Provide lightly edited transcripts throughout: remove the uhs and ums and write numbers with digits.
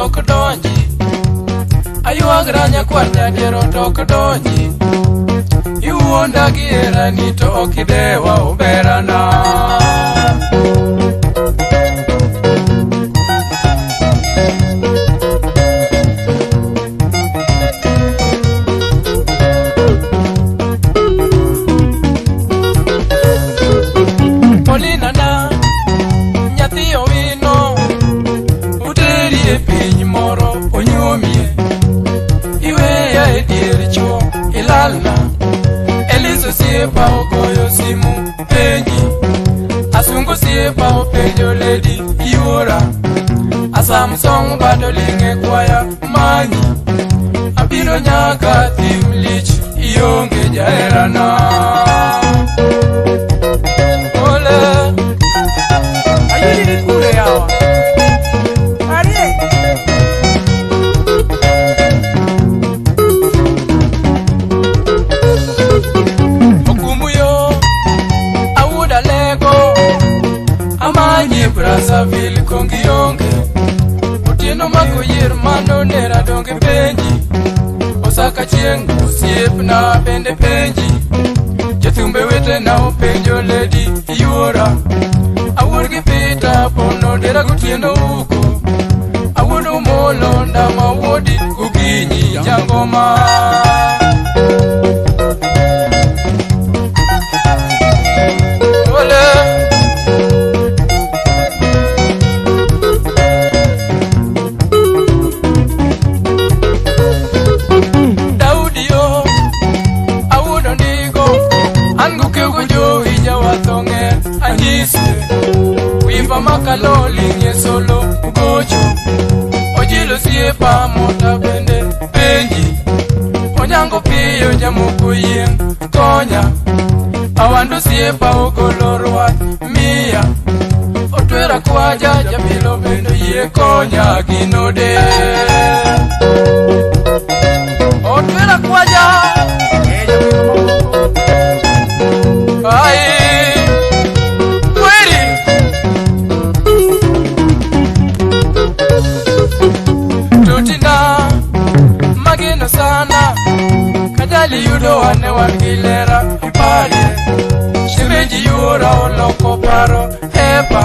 tok donji ayuagra nyakwar nyadiero tok donji iwuonda gi herani to ok idewa oberana Polinana nyathi owino uteri e piny moro onyuomie iweya e dier chuo ilalna Eliso siepa ogoyo simu penji Asungu siepa openjo lady iora Asamsong bado linge kwaya manyi Abiro nyaka thim lich ionge jaherana Ole ayini kure yawa Arie Amanyi Brazzaville kongionge Otieno mako yier mano nera donge penji Osaka chieng osiepna bende penji Jathumbe wetena openjo lady iora Awuor gi pita pono dera gotieno uko Awuod omolo ndama wuodi gokinyi jangoma Wiva makaloli nye solo ugocho Ojilo siepa mota bende penji Onyango piyo jamoko yeng konya Awando siepa ogolorwa mia Otwera kwaja jamilo bendo ye konya ginode Otwera kwaja Ai Magino sana Kajali yudo wane wangilera ipari Shimeji yura oloko paro hepa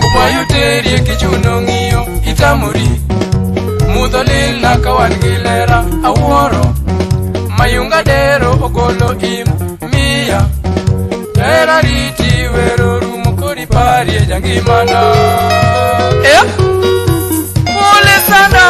Kubwa yuteri kichuno ngiyo itamuri Mudolil naka wangilera aworo Mayunga dero ogolo im mia Tera riti wero rumo kori pari jangimana Mule sana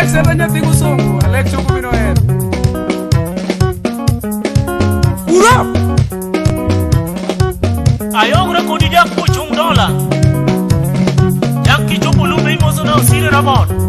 senda nyathi gusungu Alex Chukubino er Ura Ayong kodi jak puchung dola Jak kichupu lumbi mozo na usiri ramon